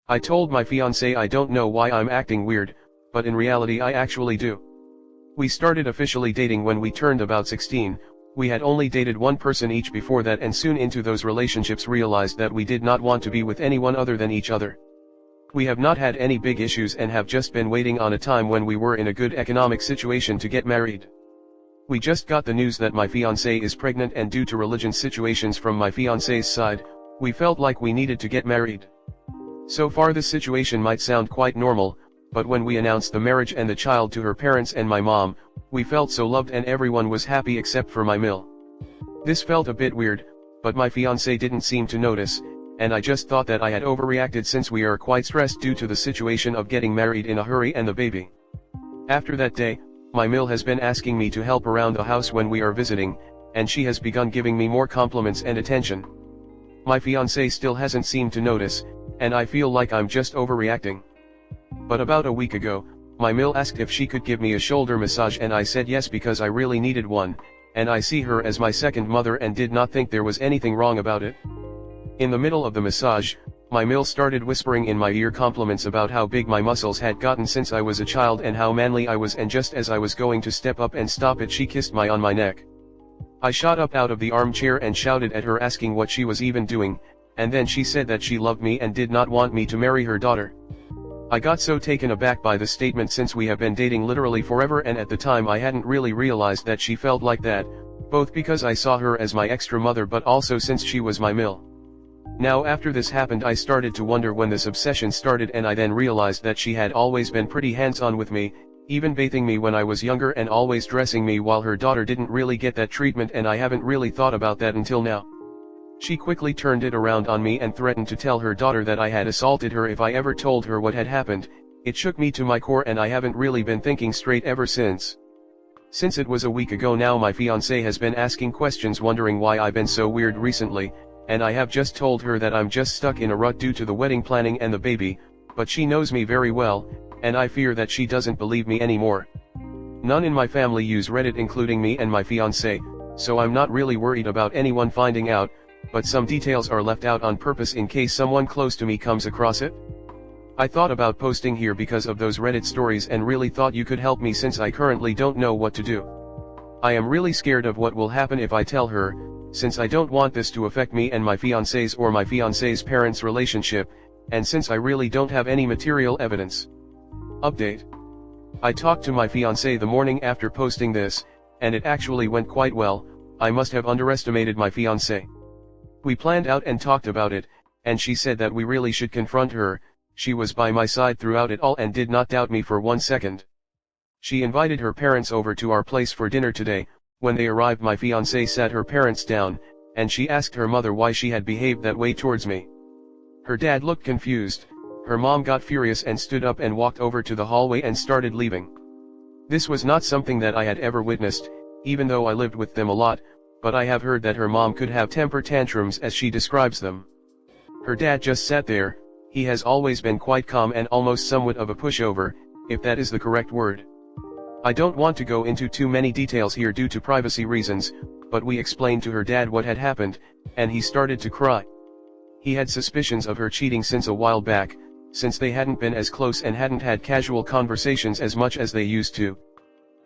I told my fiancée I don't know why I'm acting weird, but in reality I actually do. We started officially dating when we turned about 16, we had only dated one person each before that and soon into those relationships realized that we did not want to be with anyone other than each other. We have not had any big issues and have just been waiting on a time when we were in a good economic situation to get married. We just got the news that my fiancée is pregnant and due to religion situations from my fiancée's side, we felt like we needed to get married. So far this situation might sound quite normal, but when we announced the marriage and the child to her parents and my mom, we felt so loved and everyone was happy except for my Mill. This felt a bit weird, but my fiancé didn't seem to notice, and I just thought that I had overreacted since we are quite stressed due to the situation of getting married in a hurry and the baby. After that day, my Mill has been asking me to help around the house when we are visiting, and she has begun giving me more compliments and attention. My fiancé still hasn't seemed to notice, and I feel like I'm just overreacting. But about a week ago, my Mill asked if she could give me a shoulder massage and I said yes because I really needed one, and I see her as my second mother and did not think there was anything wrong about it. In the middle of the massage, my Mill started whispering in my ear compliments about how big my muscles had gotten since I was a child and how manly I was, and just as I was going to step up and stop it she kissed on my neck. I shot up out of the armchair and shouted at her asking what she was even doing, and then she said that she loved me and did not want me to marry her daughter. I got so taken aback by the statement since we have been dating literally forever, and at the time I hadn't really realized that she felt like that, both because I saw her as my extra mother but also since she was my Mill. Now after this happened I started to wonder when this obsession started, and I then realized that she had always been pretty hands-on with me, even bathing me when I was younger and always dressing me, while her daughter didn't really get that treatment and I haven't really thought about that until now. She quickly turned it around on me and threatened to tell her daughter that I had assaulted her if I ever told her what had happened. It shook me to my core and I haven't really been thinking straight ever since. Since it was a week ago now, my fiancé has been asking questions wondering why I've been so weird recently, and I have just told her that I'm just stuck in a rut due to the wedding planning and the baby, but she knows me very well, and I fear that she doesn't believe me anymore. None in my family use Reddit including me and my fiancé, so I'm not really worried about anyone finding out, but some details are left out on purpose in case someone close to me comes across it. I thought about posting here because of those Reddit stories and really thought you could help me since I currently don't know what to do. I am really scared of what will happen if I tell her, since I don't want this to affect me and my fiancé's or my fiancé's parents' relationship, and since I really don't have any material evidence. Update. I talked to my fiancé the morning after posting this, and it actually went quite well. I must have underestimated my fiancé. We planned out and talked about it, and she said that we really should confront her. She was by my side throughout it all and did not doubt me for 1 second. She invited her parents over to our place for dinner today. When they arrived, my fiancé sat her parents down, and she asked her mother why she had behaved that way towards me. Her dad looked confused, her mom got furious and stood up and walked over to the hallway and started leaving. This was not something that I had ever witnessed, even though I lived with them a lot, but I have heard that her mom could have temper tantrums as she describes them. Her dad just sat there. He has always been quite calm and almost somewhat of a pushover, if that is the correct word. I don't want to go into too many details here due to privacy reasons, but we explained to her dad what had happened, and he started to cry. He had suspicions of her cheating since a while back, since they hadn't been as close and hadn't had casual conversations as much as they used to.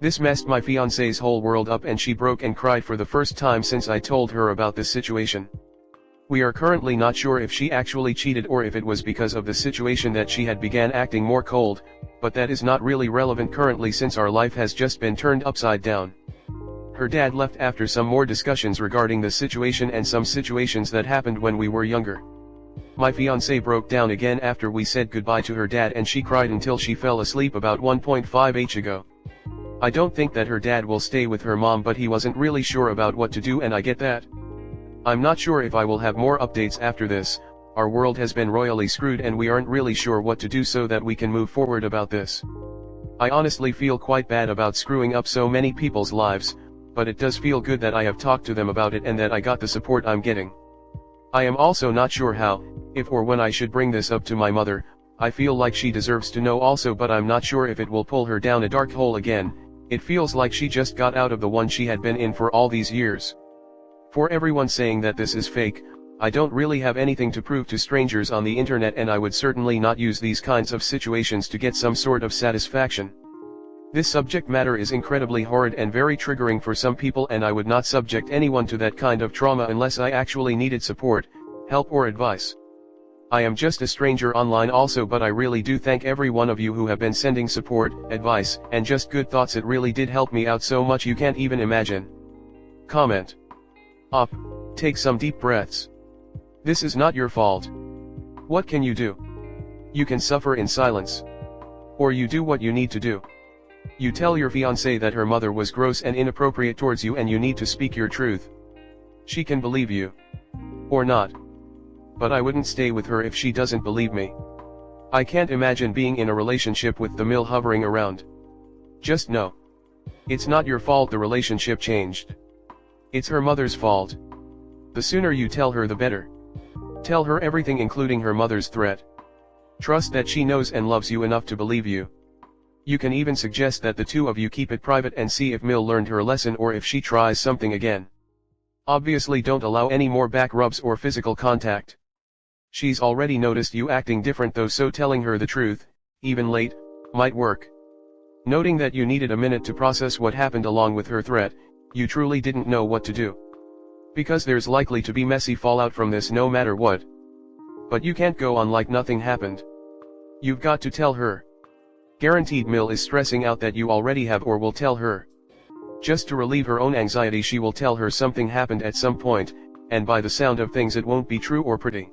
This messed my fiancé's whole world up and she broke and cried for the first time since I told her about this situation. We are currently not sure if she actually cheated or if it was because of the situation that she had began acting more cold, but that is not really relevant currently since our life has just been turned upside down. Her dad left after some more discussions regarding the situation and some situations that happened when we were younger. My fiancé broke down again after we said goodbye to her dad and she cried until she fell asleep about 1.5 hours ago. I don't think that her dad will stay with her mom, but he wasn't really sure about what to do and I get that. I'm not sure if I will have more updates after this. Our world has been royally screwed and we aren't really sure what to do so that we can move forward about this. I honestly feel quite bad about screwing up so many people's lives, but it does feel good that I have talked to them about it and that I got the support I'm getting. I am also not sure how, if or when I should bring this up to my mother. I feel like she deserves to know also, but I'm not sure if it will pull her down a dark hole again. It feels like she just got out of the one she had been in for all these years. For everyone saying that this is fake, I don't really have anything to prove to strangers on the internet, and I would certainly not use these kinds of situations to get some sort of satisfaction. This subject matter is incredibly horrid and very triggering for some people, and I would not subject anyone to that kind of trauma unless I actually needed support, help or advice. I am just a stranger online also, but I really do thank every one of you who have been sending support, advice, and just good thoughts. It really did help me out so much you can't even imagine. Comment. Up. Take some deep breaths. This is not your fault. What can you do? You can suffer in silence. Or you do what you need to do. You tell your fiancée that her mother was gross and inappropriate towards you, and you need to speak your truth. She can believe you. Or not. But I wouldn't stay with her if she doesn't believe me. I can't imagine being in a relationship with the mill hovering around. Just know. It's not your fault the relationship changed. It's her mother's fault. The sooner you tell her the better. Tell her everything, including her mother's threat. Trust that she knows and loves you enough to believe you. You can even suggest that the two of you keep it private and see if Mill learned her lesson or if she tries something again. Obviously don't allow any more back rubs or physical contact. She's already noticed you acting different though, so telling her the truth, even late, might work. Noting that you needed a minute to process what happened along with her threat, you truly didn't know what to do. Because there's likely to be messy fallout from this no matter what. But you can't go on like nothing happened. You've got to tell her. Guaranteed Mill is stressing out that you already have or will tell her. Just to relieve her own anxiety, she will tell her something happened at some point, and by the sound of things it won't be true or pretty.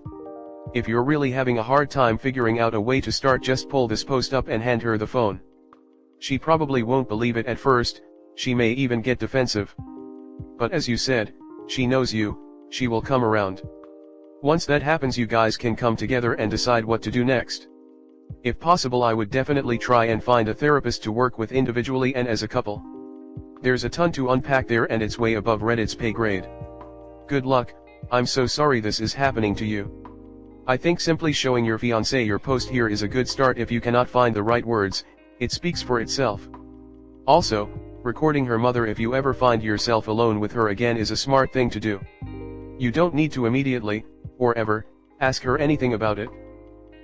If you're really having a hard time figuring out a way to start, just pull this post up and hand her the phone. She probably won't believe it at first, she may even get defensive. But as you said, she knows you, she will come around. Once that happens, you guys can come together and decide what to do next. If possible, I would definitely try and find a therapist to work with individually and as a couple. There's a ton to unpack there, and it's way above Reddit's pay grade. Good luck. I'm so sorry this is happening to you. I think simply showing your fiancé your post here is a good start. If you cannot find the right words, it speaks for itself. Also, recording her mother if you ever find yourself alone with her again is a smart thing to do. You don't need to immediately, or ever, ask her anything about it.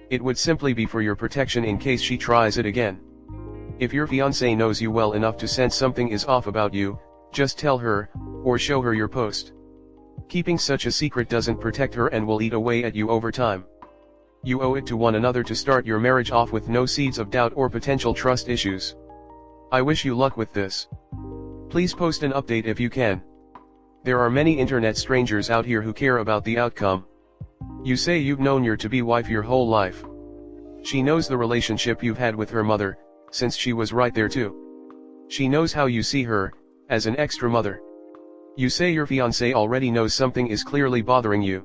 It would simply be for your protection in case she tries it again. If your fiancé knows you well enough to sense something is off about you, just tell her, or show her your post. Keeping such a secret doesn't protect her and will eat away at you over time. You owe it to one another to start your marriage off with no seeds of doubt or potential trust issues. I wish you luck with this. Please post an update if you can. There are many internet strangers out here who care about the outcome. You say you've known your to-be wife your whole life. She knows the relationship you've had with her mother, since she was right there too. She knows how you see her, as an extra mother. You say your fiancé already knows something is clearly bothering you.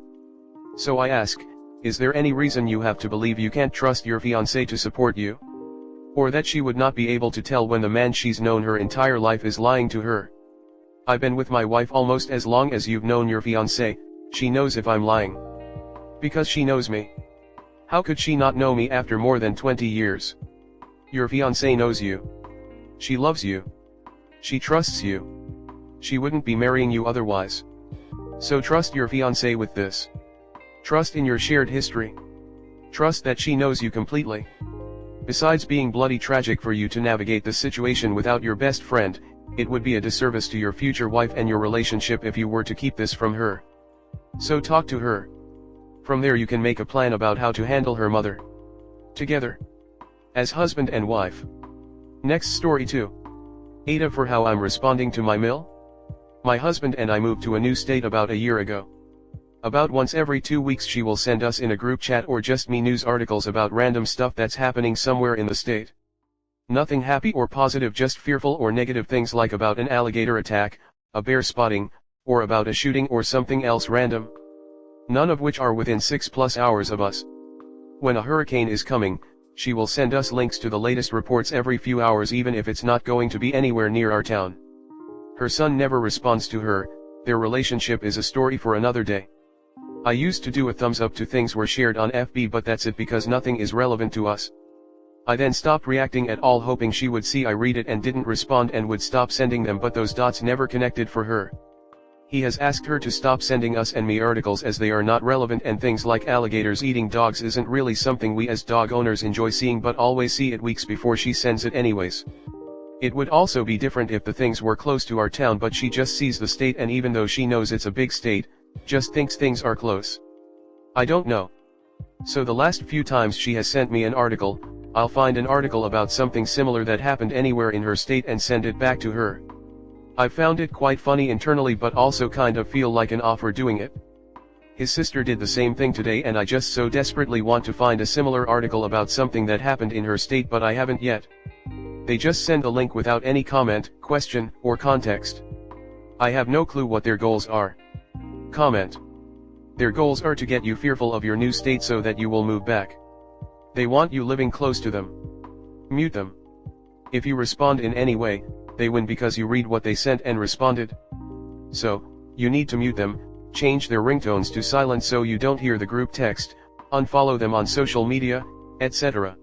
So I ask, is there any reason you have to believe you can't trust your fiancé to support you? Or that she would not be able to tell when the man she's known her entire life is lying to her? I've been with my wife almost as long as you've known your fiancé. She knows if I'm lying. Because she knows me. How could she not know me after more than 20 years? Your fiancé knows you. She loves you. She trusts you. She wouldn't be marrying you otherwise. So trust your fiancé with this. Trust in your shared history. Trust that she knows you completely. Besides being bloody tragic for you to navigate the situation without your best friend, it would be a disservice to your future wife and your relationship if you were to keep this from her. So talk to her. From there you can make a plan about how to handle her mother. Together. As husband and wife. Next story 2. AITA for how I'm responding to my mill. My husband and I moved to a new state about a year ago. About once every 2 weeks she will send us in a group chat or just me news articles about random stuff that's happening somewhere in the state. Nothing happy or positive, just fearful or negative things like about an alligator attack, a bear spotting, or about a shooting or something else random. None of which are within 6+ hours of us. When a hurricane is coming, she will send us links to the latest reports every few hours, even if it's not going to be anywhere near our town. Her son never responds to her. Their relationship is a story for another day. I used to do a thumbs up to things were shared on FB, but that's it because nothing is relevant to us. I then stopped reacting at all, hoping she would see I read it and didn't respond and would stop sending them, but those dots never connected for her. He has asked her to stop sending us and me articles as they are not relevant, and things like alligators eating dogs isn't really something we as dog owners enjoy seeing, but always see it weeks before she sends it anyways. It would also be different if the things were close to our town, but she just sees the state, and even though she knows it's a big state, just thinks things are close. I don't know. So the last few times she has sent me an article, I'll find an article about something similar that happened anywhere in her state and send it back to her. I found it quite funny internally, but also kind of feel like an offer doing it. His sister did the same thing today, and I just so desperately want to find a similar article about something that happened in her state, but I haven't yet. They just send the link without any comment, question, or context. I have no clue what their goals are. Comment. Their goals are to get you fearful of your new state so that you will move back. They want you living close to them. Mute them. If you respond in any way, they win because you read what they sent and responded. So, you need to mute them, change their ringtones to silent so you don't hear the group text, unfollow them on social media, etc.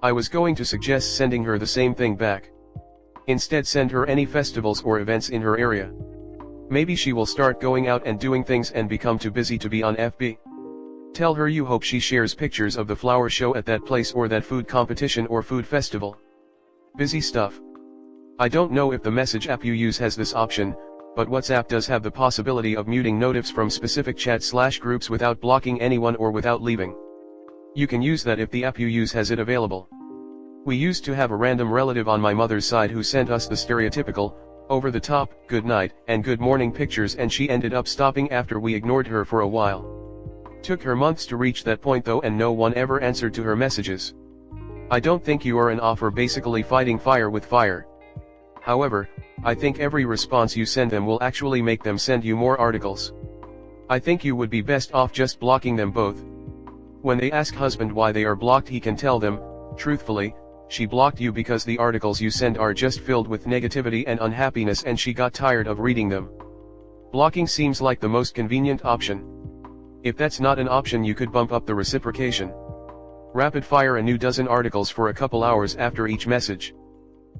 I was going to suggest sending her the same thing back. Instead, send her any festivals or events in her area. Maybe she will start going out and doing things and become too busy to be on FB. Tell her you hope she shares pictures of the flower show at that place or that food competition or food festival. Busy stuff. I don't know if the message app you use has this option, but WhatsApp does have the possibility of muting notifs from specific chat/groups without blocking anyone or without leaving. You can use that if the app you use has it available. We used to have a random relative on my mother's side who sent us the stereotypical, over-the-top, good night, and good morning pictures, and she ended up stopping after we ignored her for a while. Took her months to reach that point though, and no one ever answered to her messages. I don't think you are an offer, basically fighting fire with fire. However, I think every response you send them will actually make them send you more articles. I think you would be best off just blocking them both. When they ask husband why they are blocked, he can tell them, truthfully, she blocked you because the articles you send are just filled with negativity and unhappiness and she got tired of reading them. Blocking seems like the most convenient option. If that's not an option, you could bump up the reciprocation. Rapid fire a new dozen articles for a couple hours after each message.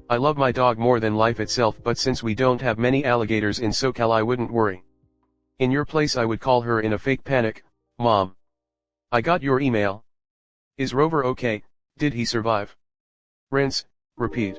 I love my dog more than life itself, but since we don't have many alligators in SoCal, I wouldn't worry. In your place, I would call her in a fake panic. Mom, I got your email. Is Rover okay? Did he survive? Rinse, repeat.